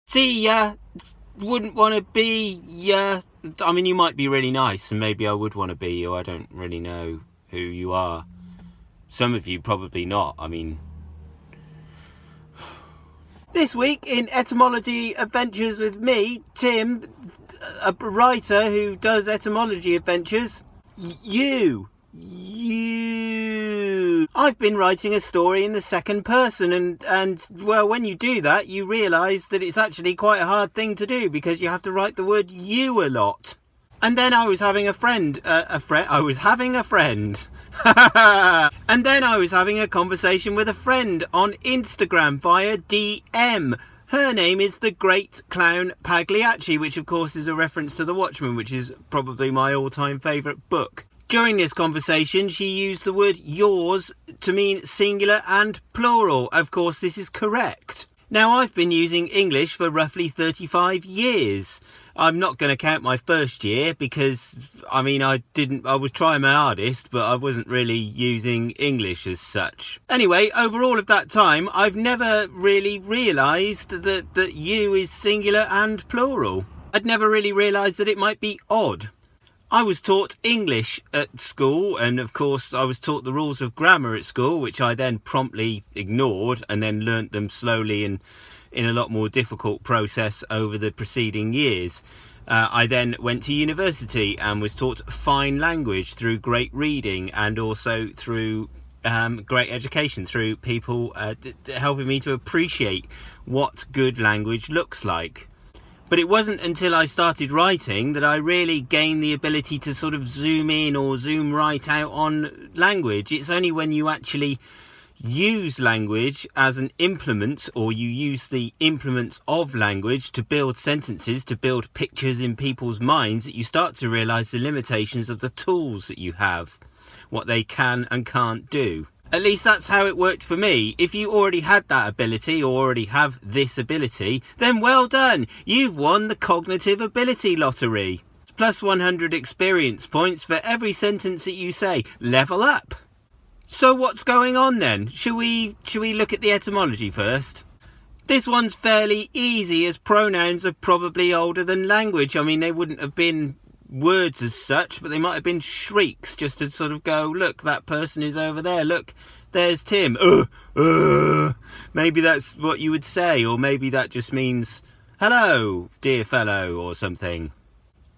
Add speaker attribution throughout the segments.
Speaker 1: See ya, wouldn't want to be ya. I mean, you might be really nice, and maybe I would want to be you. I don't really know who you are. Some of you probably not. I mean, this week in Etymology Adventures with me, Tim, a writer who does etymology adventures. You. I've been writing a story in the second person, and well, when you do that, you realise that it's actually quite a hard thing to do because you have to write the word you a lot. And then I was having a friend. And then I was having a conversation with a friend on Instagram via DM. Her name is the Great Clown Pagliacci, which of course is a reference to The Watchmen, which is probably my all-time favourite book. During this conversation, she used the word yours to mean singular and plural. Of course, this is correct. Now, I've been using English for roughly 35 years. I'm not going to count my first year because, I mean, I was trying my hardest, but I wasn't really using English as such. Anyway, over all of that time, I've never really realised that you is singular and plural. I'd never really realised that it might be odd. I was taught English at school, and of course I was taught the rules of grammar at school, which I then promptly ignored and then learnt them slowly and in a lot more difficult process over the preceding years. I then went to university and was taught fine language through great reading and also through great education, through people helping me to appreciate what good language looks like. But it wasn't until I started writing that I really gained the ability to sort of zoom in or zoom right out on language. It's only when you actually use language as an implement, or you use the implements of language to build sentences, to build pictures in people's minds, that you start to realise the limitations of the tools that you have, what they can and can't do. At least that's how it worked for me. If you already had that ability or already have this ability, then well done. You've won the cognitive ability lottery. Plus 100 experience points for every sentence that you say. Level up. So what's going on then? Should we look at the etymology first? This one's fairly easy, as pronouns are probably older than language. I mean, they wouldn't have been words as such, but they might have been shrieks, just to sort of go, look, that person is over there, look, there's Tim. Maybe that's what you would say, or maybe that just means hello, dear fellow, or something.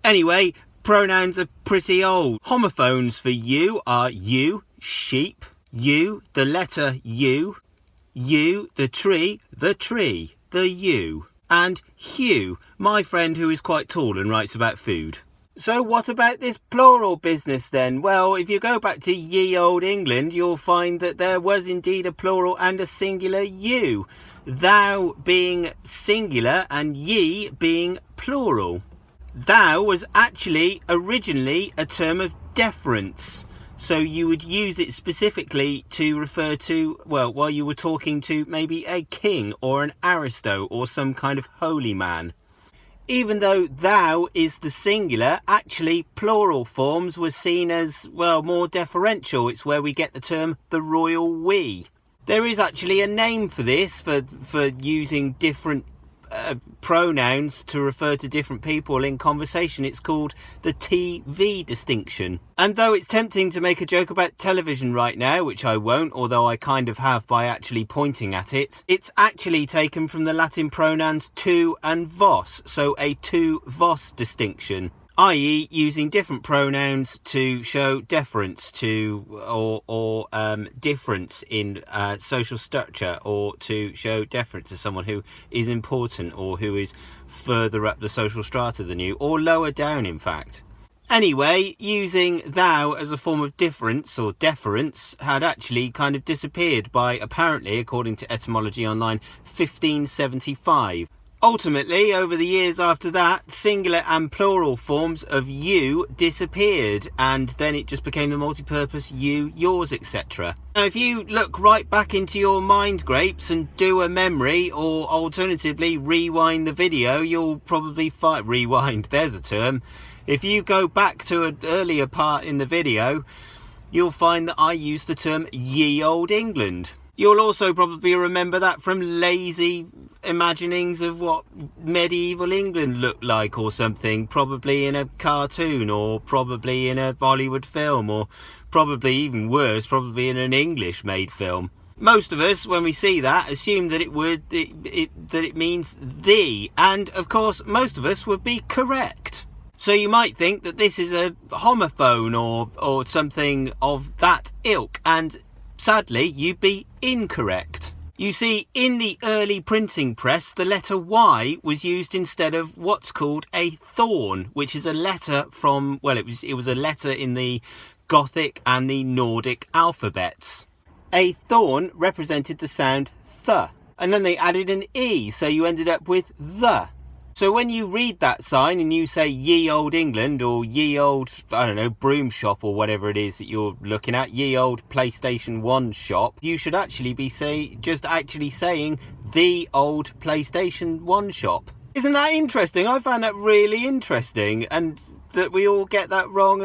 Speaker 1: Anyway, pronouns are pretty old. Homophones for you are you, sheep, you, the letter U, you, the tree, the you, and Hugh, my friend who is quite tall and writes about food. So what about this plural business then? Well, if you go back to ye old England, you'll find that there was indeed a plural and a singular you. Thou being singular and ye being plural. Thou was actually originally a term of deference. So you would use it specifically to refer to, well, while you were talking to maybe a king or an aristo or some kind of holy man. Even though thou is the singular, actually plural forms were seen as, well, more deferential. It's where we get the term the royal we. There is actually a name for this, for using different pronouns to refer to different people in conversation. It's called the TV distinction. And though it's tempting to make a joke about television right now, which I won't, although I kind of have by actually pointing at it, it's actually taken from the Latin pronouns tu and vos, so a tu vos distinction, i.e. using different pronouns to show deference to or difference in social structure, or to show deference to someone who is important or who is further up the social strata than you, or lower down in fact. Anyway, using thou as a form of difference or deference had actually kind of disappeared by, apparently, according to Etymology Online, 1575. Ultimately, over the years after that, singular and plural forms of you disappeared, and then it just became the multi-purpose you, yours, etc. Now, if you look right back into your mind grapes and do a memory, or alternatively rewind the video, you'll probably find... Rewind, there's a term. If you go back to an earlier part in the video, you'll find that I used the term ye old England. You'll also probably remember that from lazy imaginings of what medieval England looked like or something, probably in a cartoon or probably in a Hollywood film or probably even worse, probably in an English made film. Most of us, when we see that, assume that it means the, and of course most of us would be correct. So you might think that this is a homophone or something of that ilk, and sadly you'd be incorrect. You see, in the early printing press, the letter Y was used instead of what's called a thorn, which is a letter from, well, it was a letter in the Gothic and the Nordic alphabets. A thorn represented the sound th, and then they added an E, so you ended up with the. So when you read that sign and you say ye old England or ye old, I don't know, broom shop or whatever it is that you're looking at, ye old PlayStation 1 shop, you should actually be saying the old PlayStation 1 shop. Isn't that interesting? I found that really interesting, and that we all get that wrong,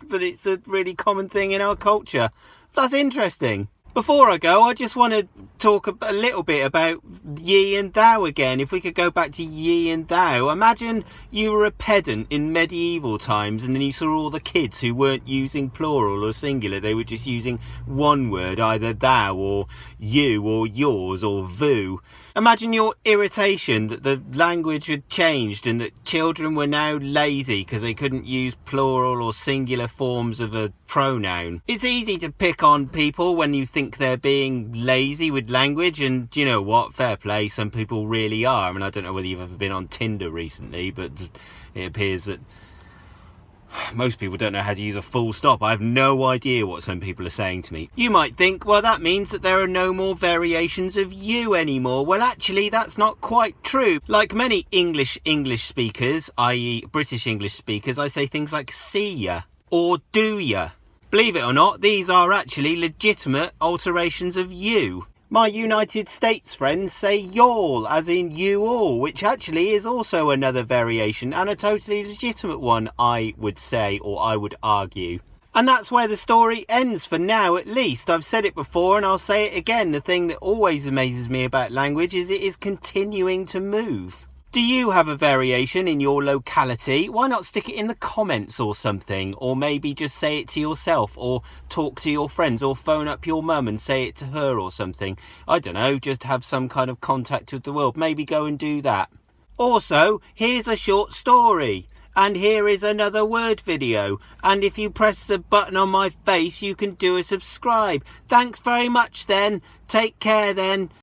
Speaker 1: but it's a really common thing in our culture. That's interesting. Before I go, I just want to talk a little bit about ye and thou again. If we could go back to ye and thou. Imagine you were a pedant in medieval times and then you saw all the kids who weren't using plural or singular. They were just using one word, either thou or you or yours or vu. Imagine your irritation that the language had changed and that children were now lazy because they couldn't use plural or singular forms of a pronoun. It's easy to pick on people when you think they're being lazy with language, and do you know what? Fair play, some people really are. I mean, I don't know whether you've ever been on Tinder recently, but it appears that most people don't know how to use a full stop. I have no idea what some people are saying to me. You might think, well, that means that there are no more variations of you anymore. Well, actually, that's not quite true. Like many English speakers, i.e. British English speakers, I say things like see ya or do ya. Believe it or not, these are actually legitimate alterations of you. My United States friends say y'all, as in you all, which actually is also another variation and a totally legitimate one, I would say, or I would argue. And that's where the story ends for now, at least. I've said it before and I'll say it again. The thing that always amazes me about language is it is continuing to move. Do you have a variation in your locality? Why not stick it in the comments or something? Or maybe just say it to yourself, or talk to your friends, or phone up your mum and say it to her or something. I don't know, just have some kind of contact with the world. Maybe go and do that. Also, here's a short story. And here is another word video. And if you press the button on my face, you can do a subscribe. Thanks very much then. Take care then.